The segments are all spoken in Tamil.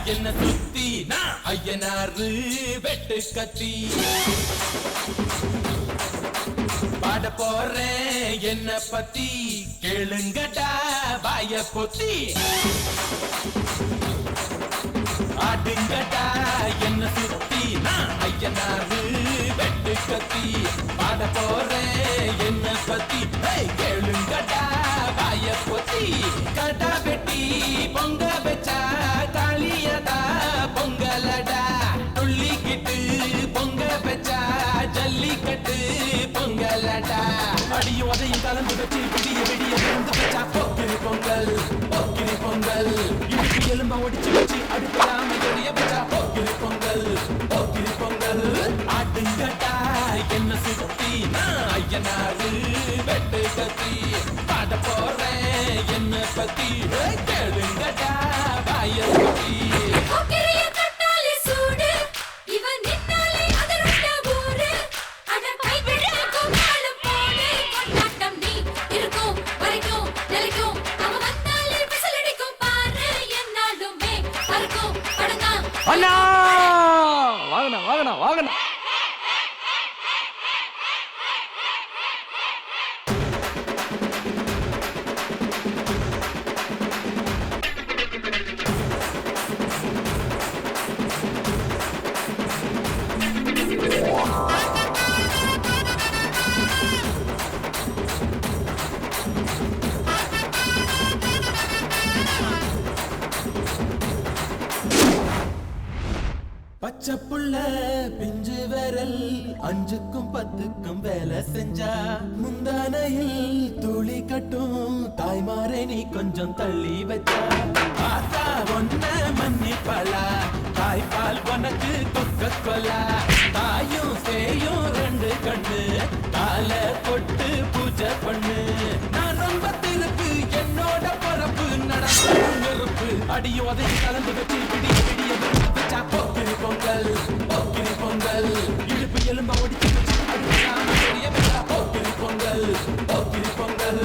என்ன சுத்தி நான் ஐயனாரு வெட்டு கத்தி பாட போறேன் என்ன பத்தி கேளுங்கடா வாய பொத்தி ஆடுங்கடா என்ன சுத்தி நான் ஐயனாரு வெட்டு கத்தி பாட போறேன் என்ன பத்தி கேளுங்கடா வாய பொத்தி கடா வெட்டி பொங்க வச்சா காளியதா பொங்கலடா துள்ளிக்கிட்டு பொங்க வச்சா ஜல்லிக்கட்டு பொங்கலடா அடியும் அதையும் கலந்து வச்சு விடிய விடிய விழுந்து வச்சா போக்கிரி பொங்கல் போக்கிரி பொங்கல் இடுப்பு எலும்ப ஒடிச்சு வச்சு அடுப்படாம எரிய வச்சா போக்கிரி பொங்கல் போக்கிரி பொங்கல் ஆட்டுங்கட்டா என்ன சுத்தி நான் ஐயனாரு வெட்டு கத்தி பாட போறேன் என்ன பத்தி கேளுங்கட்டா வாய பத்தி அண்ணா வாங்கண்ணா வாங்கண்ணா வாங்கண்ணா பச்சை புள்ள பிஞ்சு விரல் அஞ்சுக்கும் பத்துக்கும் வேலை செஞ்சா முந்தானையில் துளி கட்டும் தாய்மாரை நீ கொஞ்சம் தள்ளி வச்சா ஆத்தா ஒன்ன மன்னிப்பலா தாய்ப்பால் உனக்கு கொக்க கொலா தாயும் சேயும் ரெண்டு கண்ணு கால கொட்டு பூஜை பண்ணு நான் ரொம்ப திருப்பு என்னோட பரப்பு நடந்து நெருப்பு அடியும் அதை கலந்து வச்சு விடிய விடிய வச்சா போக்கிரி பொங்கல் போக்கிரி பொங்கல் இடுப்பு எலும்ப ஒடிச்சு வச்சு அடுப்படாம எரிய வச்சா போக்கிரி பொங்கல் போக்கிரி பொங்கல்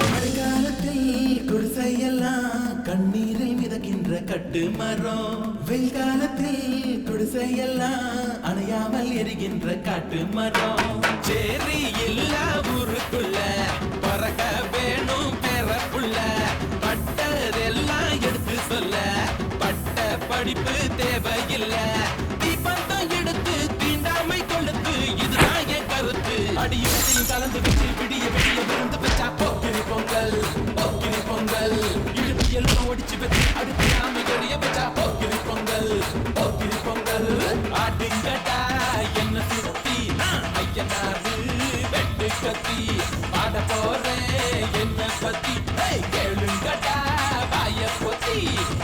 மழைக்காலத்தில் குடிசையெல்லாம் கண்ணீரில் மிதக்கின்ற கட்டு மரம் வெயில் காலத்தில் குடிசையெல்லாம் அணையாமல் எரிகின்ற காட்டு மரம் சேரி இல்லா ஊருக்குள்ள பறக்க வேணும் பெறப்புள்ள பட்டதெல்லாம் எடுத்து சொல்ல பட்ட படிப்பு தேவையில்லை தீபந்தம் எடுத்து தீண்டாமை கொளுத்து இதுதான் என் கருத்து அடியும் கலந்து வச்சு விடிய விடிய விழுந்து வச்சா போக்கிரி பொங்கல் போக்கிரி பொங்கல் இடுப்பு எலும்ப ஒடிச்சு வச்சு அடுப்படாம எரிய வச்சா போக்கிரி பொங்கல் போக்கிரி பொங்கல் ஆட்டுங்கட்டா என்ன சுத்தி நான் ஐயனாரு வெட்டு கத்தி பாட போறேன் என்ன பத்தி கேளுங்கட்டா வாய பொத்தி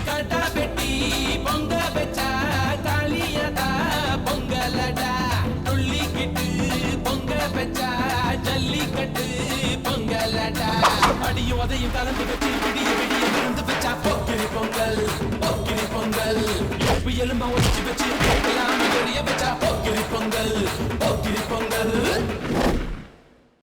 கடா வெட்டி பொங்க வச்சா காளியதா பொங்கலடா துள்ளிக்கிட்டு பொங்க வச்சா ஜல்லிக்கட்டு பொங்கலடா அடியும் அதையும் கலந்து வச்சு விடிய விடிய விழுந்து வச்சா போக்கிரி பொங்கல் போக்கிரி பொங்கல் இடுப்பு எலும்ப ஒடிச்சு வச்சு போக்கலாம எரிய வச்சா போக்கிரி பொங்கல் போக்கிரி பொங்கல்